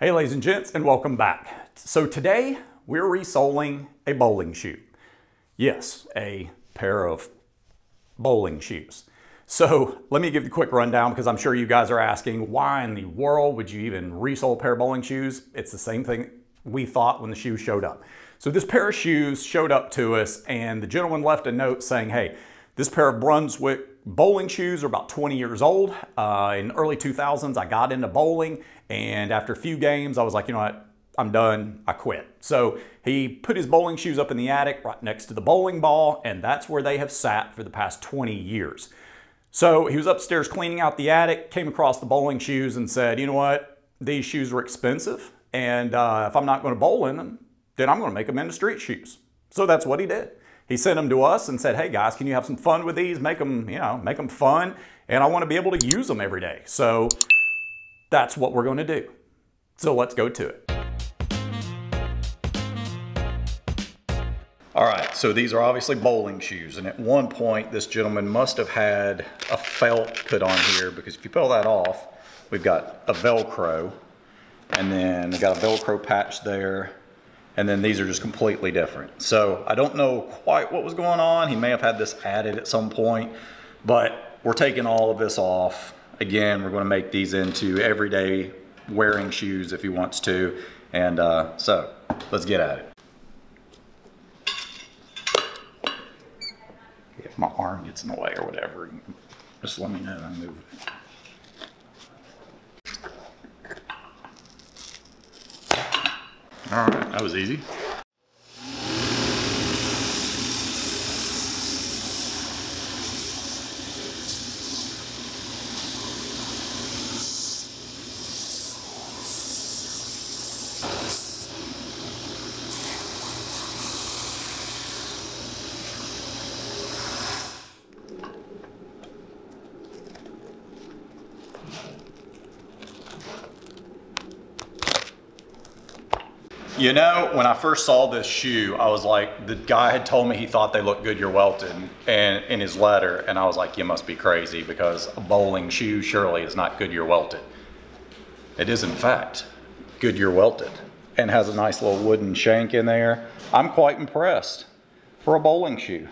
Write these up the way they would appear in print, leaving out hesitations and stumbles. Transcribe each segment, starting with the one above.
Hey ladies and gents, and welcome back. So today we're resoling a bowling shoe. Yes, a pair of bowling shoes. So let me give you a quick rundown because I'm sure you guys are asking, why in the world would you even resole a pair of bowling shoes? It's the same thing we thought when the shoes showed up. So this pair of shoes showed up to us and the gentleman left a note saying, hey, this pair of Brunswick bowling shoes are about 20 years old. In early 2000s, I got into bowling, and after a few games, I was like, you know what, I'm done, I quit. So he put his bowling shoes up in the attic right next to the bowling ball, and that's where they have sat for the past 20 years. So he was upstairs cleaning out the attic, came across the bowling shoes and said, you know what, these shoes are expensive, and if I'm not gonna bowl in them, then I'm gonna make them into street shoes. So that's what he did. He sent them to us and said, hey guys, can you have some fun with these? Make them, make them fun. And I want to be able to use them every day. So that's what we're going to do. So let's go to it. All right, so these are obviously bowling shoes. And at one point, this gentleman must have had a felt put on here, because if you peel that off, we've got a Velcro, and then we've got a Velcro patch there. And then these are just completely different. So I don't know quite what was going on. He may have had this added at some point, but we're taking all of this off. Again, we're going to make these into everyday wearing shoes if he wants to. And so let's get at it. If my arm gets in the way or whatever, just let me know and move it. All right, that was easy. You know, when I first saw this shoe, I was like, the guy had told me he thought they looked Goodyear welted and in his letter, and I was like, you must be crazy, because a bowling shoe surely is not Goodyear welted. It is in fact Goodyear welted and has a nice little wooden shank in there. I'm quite impressed for a bowling shoe.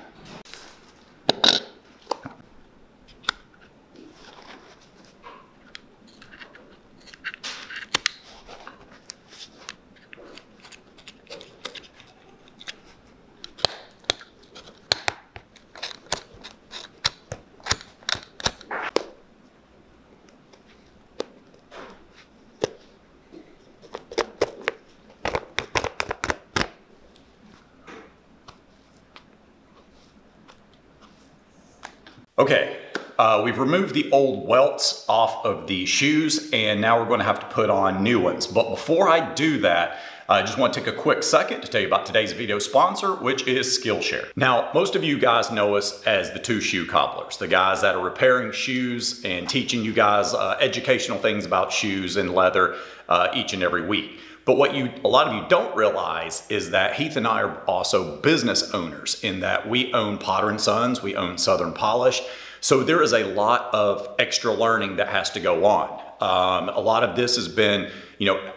Okay, we've removed the old welts off of the shoes, and now we're going to have to put on new ones. But before I do that, I just want to take a quick second to tell you about today's video sponsor, which is Skillshare. Now, most of you guys know us as the two shoe cobblers, the guys that are repairing shoes and teaching you guys educational things about shoes and leather each and every week. But what a lot of you don't realize is that Heath and I are also business owners, in that we own Potter & Sons, we own Southern Polish. So there is a lot of extra learning that has to go on. A lot of this has been,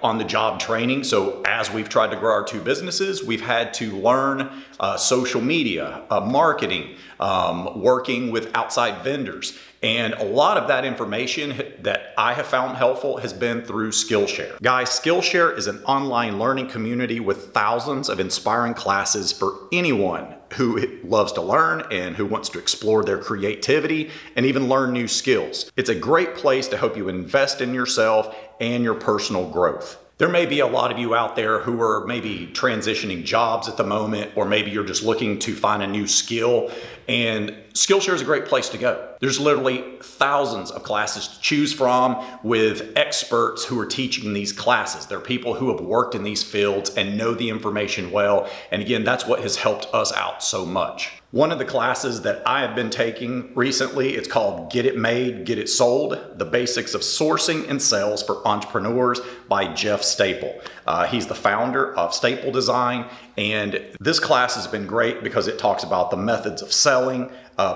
on the job training. So as we've tried to grow our two businesses, we've had to learn social media, marketing, working with outside vendors. And a lot of that information that I have found helpful has been through Skillshare. Guys, Skillshare is an online learning community with thousands of inspiring classes for anyone who loves to learn and who wants to explore their creativity and even learn new skills. It's a great place to help you invest in yourself and your personal growth. There may be a lot of you out there who are maybe transitioning jobs at the moment, or maybe you're just looking to find a new skill, and Skillshare is a great place to go. There's literally thousands of classes to choose from with experts who are teaching these classes. They're people who have worked in these fields and know the information well. And again, that's what has helped us out so much. One of the classes that I have been taking recently, it's called Get It Made, Get It Sold, The Basics of Sourcing and Sales for Entrepreneurs by Jeff Staple. He's the founder of Staple Design, and this class has been great because it talks about the methods of selling, selling,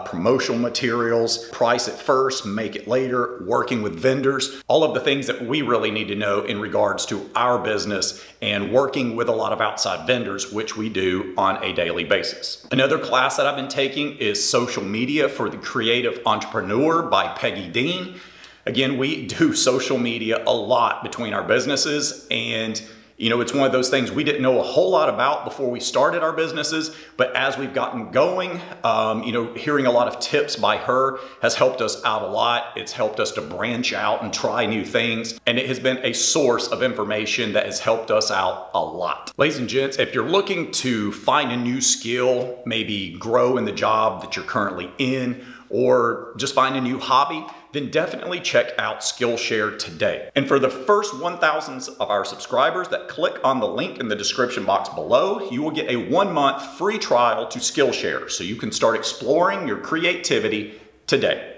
promotional materials, price it first, make it later, working with vendors, all of the things that we really need to know in regards to our business and working with a lot of outside vendors, which we do on a daily basis. Another class that I've been taking is Social Media for the Creative Entrepreneur by Peggy Dean. Again, we do social media a lot between our businesses, and you know, it's one of those things we didn't know a whole lot about before we started our businesses, but as we've gotten going, you know, hearing a lot of tips by her has helped us out a lot. It's helped us to branch out and try new things, and it has been a source of information that has helped us out a lot. Ladies and gents, if you're looking to find a new skill, maybe grow in the job that you're currently in, or just find a new hobby, then definitely check out Skillshare today. And for the first 1,000 of our subscribers that click on the link in the description box below, you will get a 1-month free trial to Skillshare so you can start exploring your creativity today.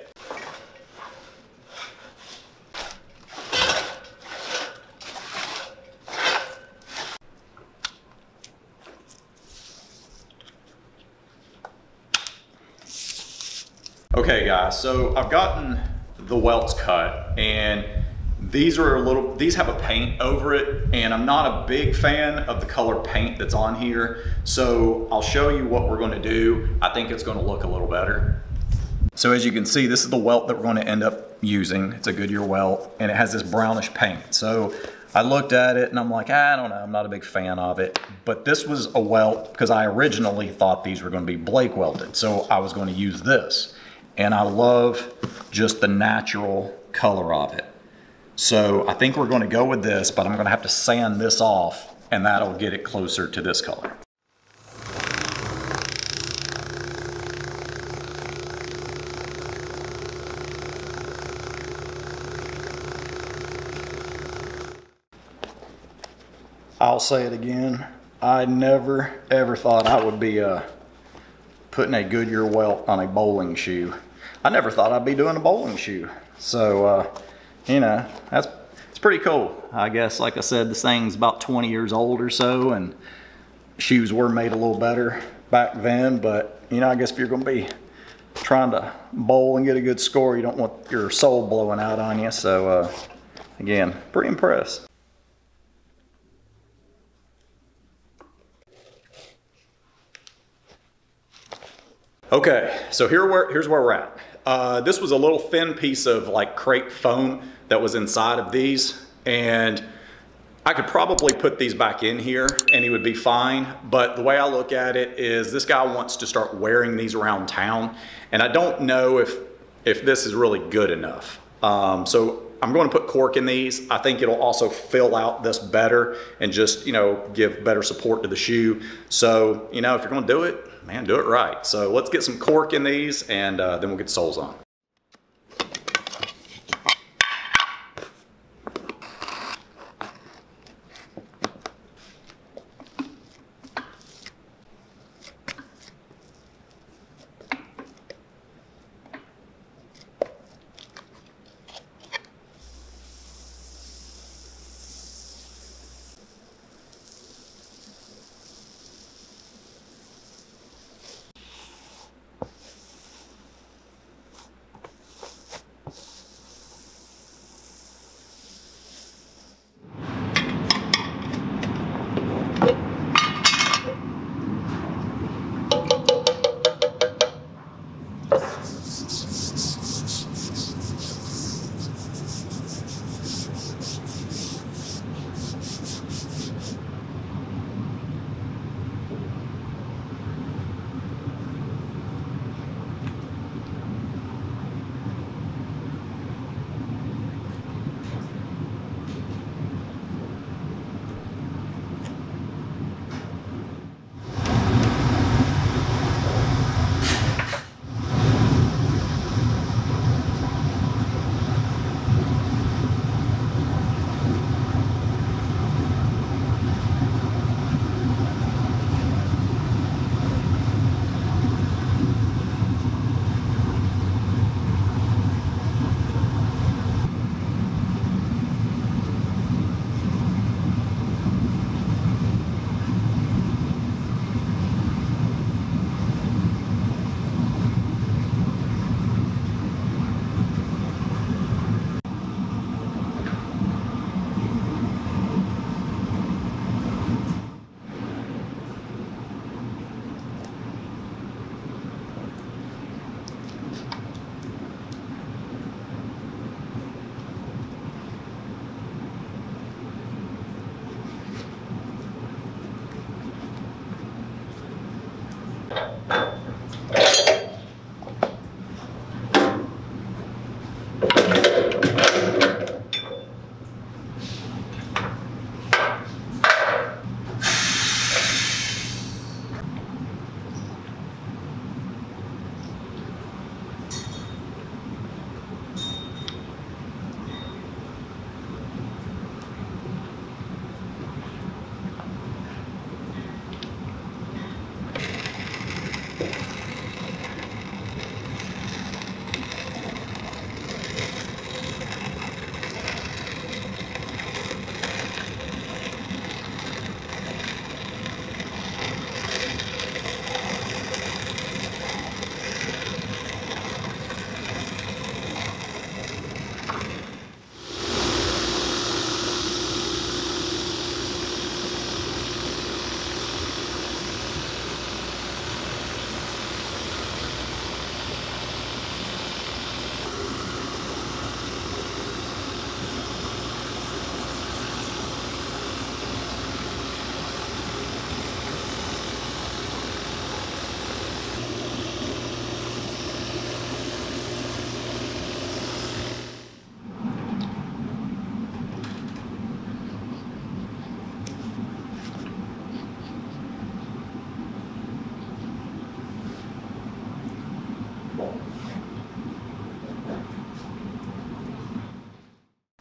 Okay guys, so I've gotten the welts cut, and these have a paint over it, and I'm not a big fan of the color paint that's on here. So I'll show you what we're gonna do. I think it's gonna look a little better. So as you can see, this is the welt that we're gonna end up using. It's a Goodyear welt, and it has this brownish paint. So I looked at it and I'm like, I don't know, I'm not a big fan of it. But this was a welt because I originally thought these were gonna be Blake welted. So I was gonna use this. And I love just the natural color of it. So I think we're gonna go with this, but I'm gonna have to sand this off, and that'll get it closer to this color. I'll say it again, I never ever thought I would be putting a Goodyear welt on a bowling shoe. I never thought I'd be doing a bowling shoe. So, you know, it's pretty cool. I guess, like I said, this thing's about 20 years old or so, and shoes were made a little better back then. But, you know, I guess if you're gonna be trying to bowl and get a good score, you don't want your sole blowing out on you. So, again, pretty impressed. Okay, so here's where we're at. This was a little thin piece of like crepe foam that was inside of these, and I could probably put these back in here and he would be fine. But the way I look at it is this guy wants to start wearing these around town, and I don't know if this is really good enough. So I'm going to put cork in these. I think it'll also fill out this better and just, you know, give better support to the shoe. So, you know, if you're going to do it, man, do it right. So let's get some cork in these, and then we'll get the soles on.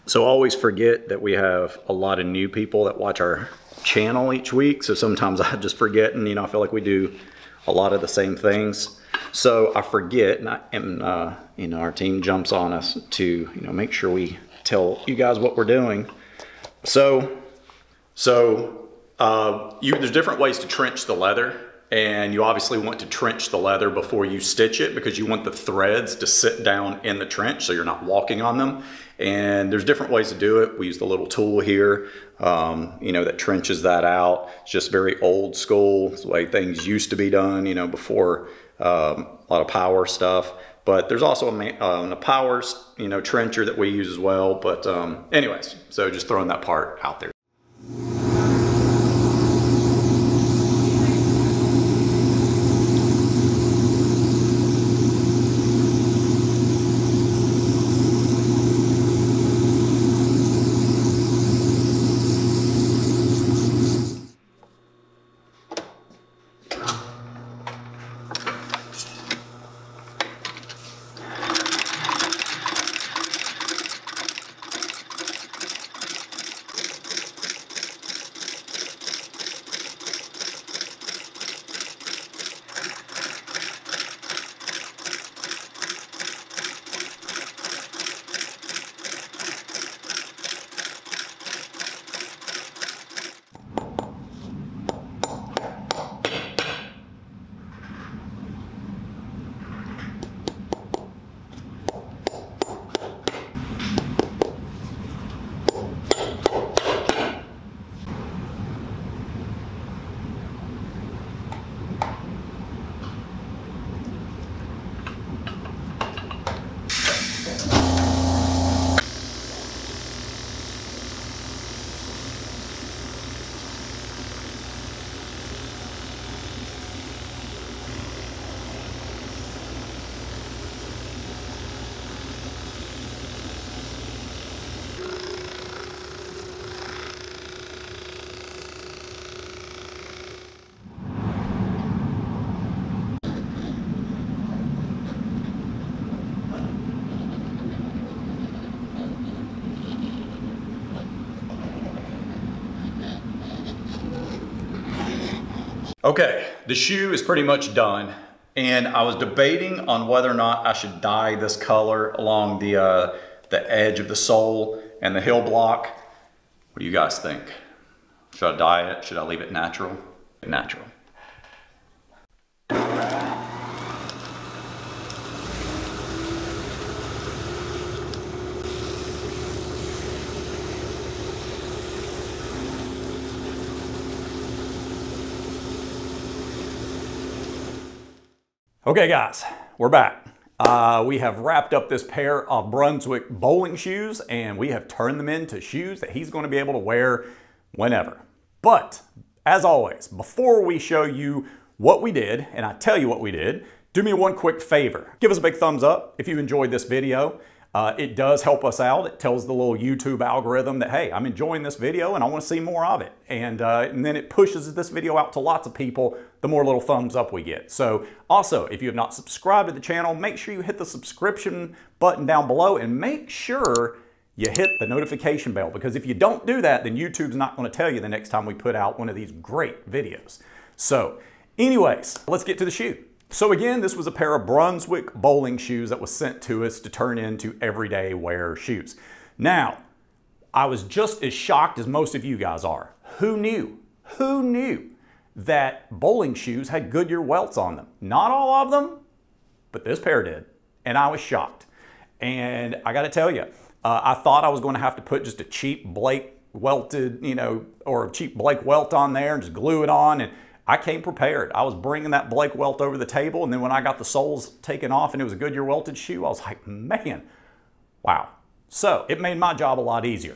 So always forget that we have a lot of new people that watch our channel each week. So sometimes I just forget, and I feel like we do a lot of the same things. So I forget, and our team jumps on us to make sure we tell you guys what we're doing. So there's different ways to trench the leather, and you obviously want to trench the leather before you stitch it because you want the threads to sit down in the trench so you're not walking on them. And there's different ways to do it. We use the little tool here, that trenches that out. It's just very old school. It's the way things used to be done, before a lot of power stuff. But there's also a power, trencher that we use as well. But anyways, so just throwing that part out there. Okay, the shoe is pretty much done, and I was debating on whether or not I should dye this color along the edge of the sole and the heel block. What do you guys think? Should I dye it? Should I leave it natural? Natural. Okay guys, we're back. We have wrapped up this pair of Brunswick bowling shoes, and we have turned them into shoes that he's going to be able to wear whenever. But as always, before we show you what we did, and I tell you what we did, do me one quick favor. Give us a big thumbs up if you enjoyed this video. It does help us out. It tells the little YouTube algorithm that, hey, I'm enjoying this video and I want to see more of it. And then it pushes this video out to lots of people, the more little thumbs up we get. So also, if you have not subscribed to the channel, make sure you hit the subscription button down below and make sure you hit the notification bell, because if you don't do that, then YouTube's not going to tell you the next time we put out one of these great videos. So anyways, let's get to the shoe. So again, this was a pair of Brunswick bowling shoes that was sent to us to turn into everyday wear shoes. Now, I was just as shocked as most of you guys are. Who knew? Who knew that bowling shoes had Goodyear welts on them? Not all of them, but this pair did. And I was shocked. And I gotta tell you, I thought I was gonna have to put just a cheap Blake welted, or a cheap Blake welt on there and just glue it on. And I came prepared. I was bringing that Blake welt over the table, and then when I got the soles taken off and it was a Goodyear welted shoe, I was like, man, wow. So it made my job a lot easier.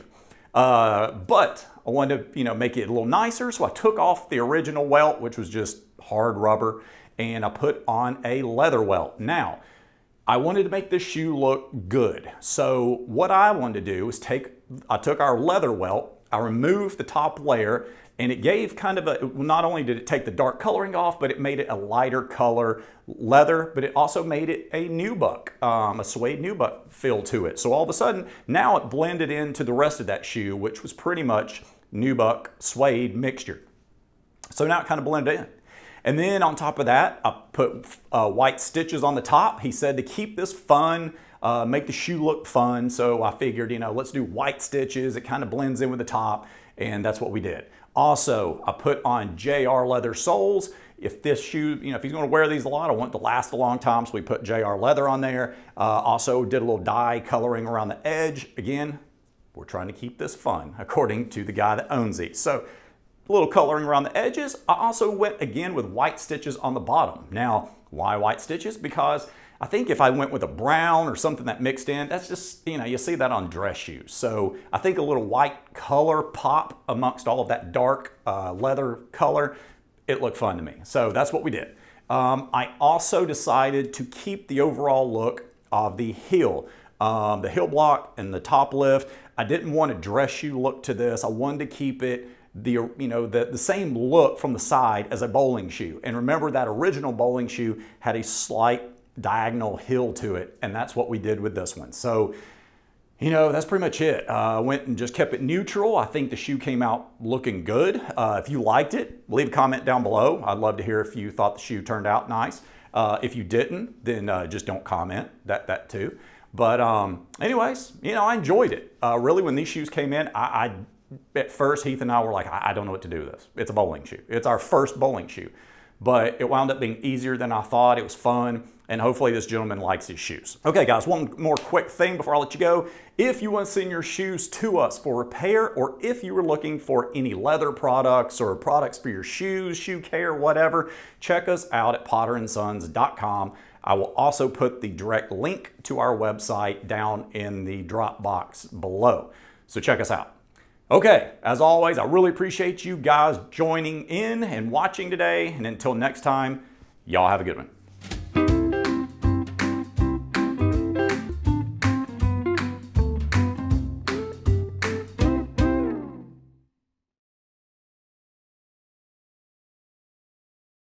But I wanted to, make it a little nicer, so I took off the original welt, which was just hard rubber, and I put on a leather welt. Now, I wanted to make this shoe look good. So what I wanted to do was I took our leather welt, I removed the top layer, and it gave kind of a, not only did it take the dark coloring off, but it made it a lighter color leather, but it also made it a nubuck, a suede nubuck feel to it. So all of a sudden, now it blended into the rest of that shoe, which was pretty much nubuck suede mixture. So now it kind of blended in. And then on top of that, I put white stitches on the top. He said to keep this fun, make the shoe look fun. So I figured, let's do white stitches. It kind of blends in with the top, and that's what we did. Also, I put on JR leather soles. If this shoe, if he's going to wear these a lot, I want it to last a long time, so we put JR leather on there. Also did a little dye coloring around the edge. Again, we're trying to keep this fun, according to the guy that owns these. So a little coloring around the edges. I also went again with white stitches on the bottom. Now, why white stitches? Because I think if I went with a brown or something that mixed in, that's just, you see that on dress shoes. So I think a little white color pop amongst all of that dark leather color, it looked fun to me. So that's what we did. I also decided to keep the overall look of the heel block and the top lift. I didn't want a dress shoe look to this. I wanted to keep it the same look from the side as a bowling shoe. And remember, that original bowling shoe had a slight diagonal heel to it, and that's what we did with this one. So, that's pretty much it. I went and just kept it neutral. I think the shoe came out looking good. If you liked it, leave a comment down below. I'd love to hear if you thought the shoe turned out nice. If you didn't, then just don't comment, that too. But anyways, I enjoyed it. Really, when these shoes came in, at first, Heath and I were like, I don't know what to do with this. It's a bowling shoe. It's our first bowling shoe. But it wound up being easier than I thought. It was fun, and hopefully this gentleman likes his shoes. Okay, guys, one more quick thing before I let you go. If you want to send your shoes to us for repair, or if you were looking for any leather products or products for your shoes, shoe care, whatever, check us out at potterandsons.com. I will also put the direct link to our website down in the drop box below. So check us out. Okay, as always, I really appreciate you guys joining in and watching today. And until next time, y'all have a good one.